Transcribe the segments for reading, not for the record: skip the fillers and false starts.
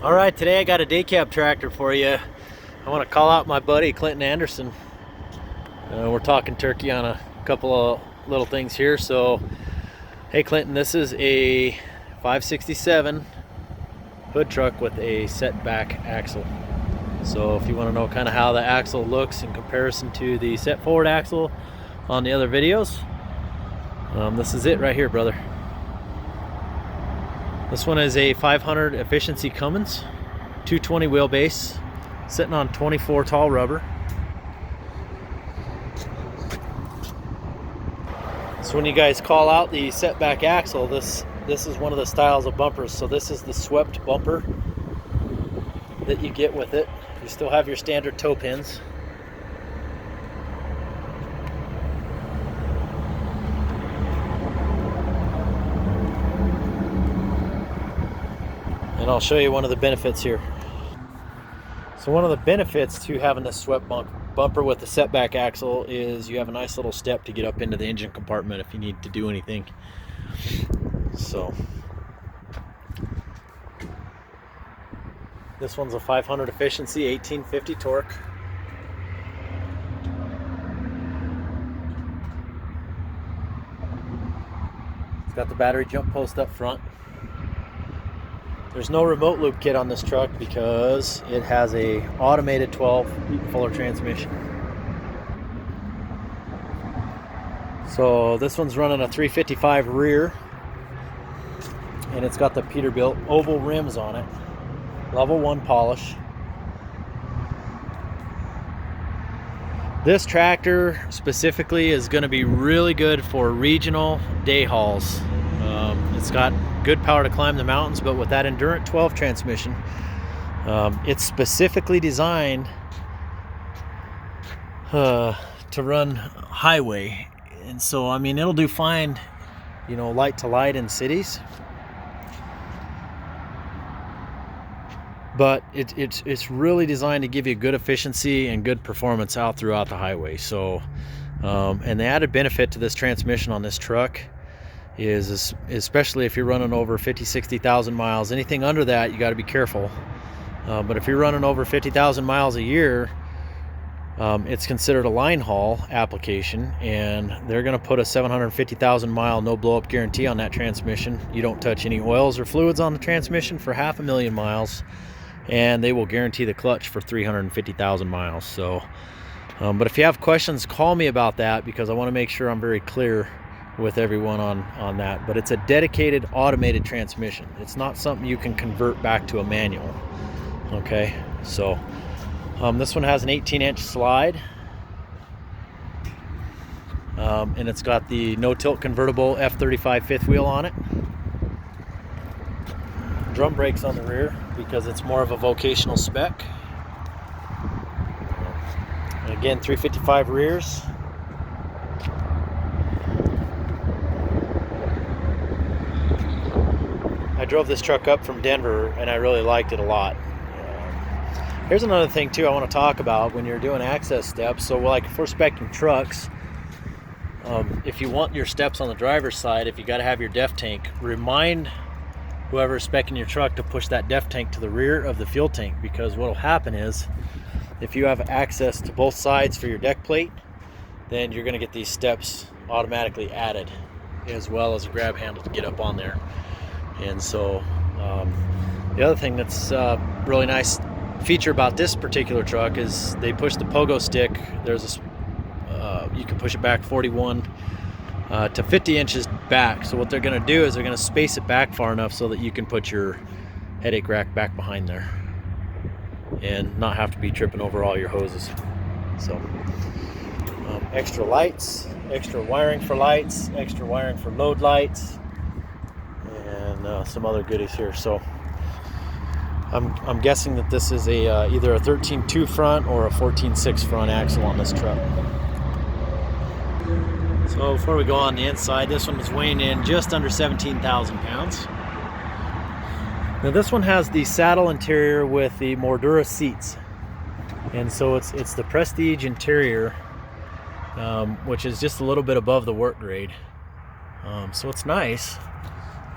All right, today I got a day cab tractor for you. I want to call out my buddy Clinton Anderson. We're talking turkey on a couple of little things here. So, hey Clinton, this is a 567 hood truck with a setback axle. So if you want to know kind of how the axle looks in comparison to the set forward axle on the other videos, this is it right here, brother. This one is a 500 efficiency Cummins, 220 wheelbase, sitting on 24 tall rubber. So when you guys call out the setback axle, this is one of the styles of bumpers. So this is the swept bumper that you get with it. You still have your standard toe pins. And I'll show you one of the benefits here. So one of the benefits to having this swept bumper with the setback axle is you have a nice little step to get up into the engine compartment if you need to do anything. So this one's a 500 efficiency, 1850 torque. It's got the battery jump post up front. There's no remote loop kit on this truck because it has a automated 12 Fuller transmission. So this one's running a 355 rear, and it's got the Peterbilt oval rims on it, level 1 polish. This tractor specifically is going to be really good for regional day hauls. It's got good power to climb the mountains, but with that Endurant 12 transmission, it's specifically designed to run highway. And so, I mean, it'll do fine, you know, light to light in cities. But it's really designed to give you good efficiency and good performance out throughout the highway. So, and the added benefit to this transmission on this truck is especially if you're running over 50,000-60,000 miles. Anything under that, you got to be careful. But if you're running over 50,000 miles a year, it's considered a line haul application, and they're going to put a 750,000 mile no blow up guarantee on that transmission. You don't touch any oils or fluids on the transmission for 500,000 miles, and they will guarantee the clutch for 350,000 miles. So, but if you have questions, call me about that, because I want to make sure I'm very clear with everyone on that. But it's a dedicated automated transmission. It's not something you can convert back to a manual. Okay, so this one has an 18-inch slide, and it's got the no-tilt convertible F35 fifth wheel on it. Drum brakes on the rear because it's more of a vocational spec. And again, 355 rears. I drove this truck up from Denver and I really liked it a lot. Here's another thing too I want to talk about when you're doing access steps. So like if we're speccing trucks, if you want your steps on the driver's side, if you got to have your def tank, remind whoever's speccing your truck to push that def tank to the rear of the fuel tank, because what will happen is if you have access to both sides for your deck plate, then you're going to get these steps automatically added, as well as a grab handle to get up on there. And so the other thing that's really nice feature about this particular truck is they push the pogo stick. There's a you can push it back 41 to 50 inches back. So what they're going to do is they're going to space it back far enough so that you can put your headache rack back behind there and not have to be tripping over all your hoses. So extra lights, extra wiring for lights, extra wiring for load lights, and some other goodies here. So I'm guessing that this is a either a 13.2 front or a 14.6 front axle on this truck. So before we go on the inside, this one is weighing in just under 17,000 pounds. Now this one has the saddle interior with the Mordura seats, and so it's the Prestige interior, which is just a little bit above the work grade. So it's nice.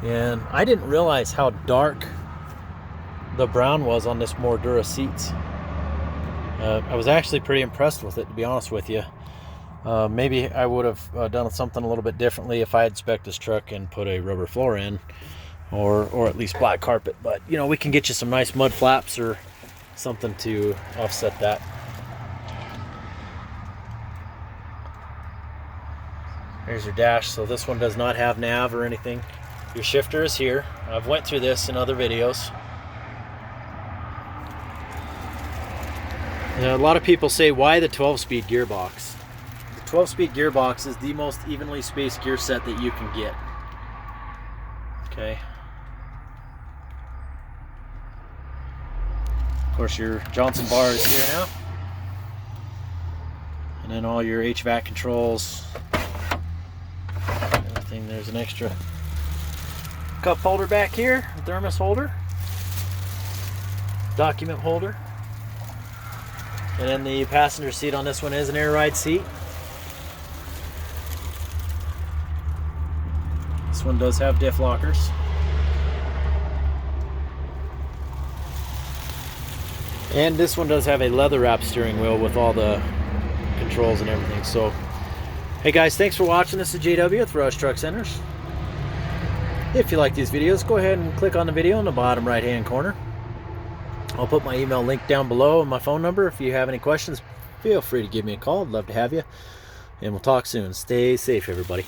And I didn't realize how dark the brown was on this more Dura seats. I was actually pretty impressed with it, to be honest with you. Maybe I would have done something a little bit differently if I had spec'd this truck and put a rubber floor in, or at least black carpet. But you know, we can get you some nice mud flaps or something to offset that. Here's your dash. So this one does not have nav or anything. Your shifter is here. I've went through this in other videos. A lot of people say, why the 12-speed gearbox? The 12-speed gearbox is the most evenly spaced gear set that you can get. Okay. Of course, your Johnson bar is here now. And then all your HVAC controls. Everything. There's an extra cup holder back here, a thermos holder, document holder. And then the passenger seat on this one is an air ride seat. This one does have diff lockers. And this one does have a leather wrap steering wheel with all the controls and everything. So, hey guys, thanks for watching. This is JW with Rush Truck Centers. If you like these videos, go ahead and click on the video in the bottom right hand corner. I'll put my email link down below and my phone number. If you have any questions, feel free to give me a call. I'd love to have you. And we'll talk soon. Stay safe, everybody.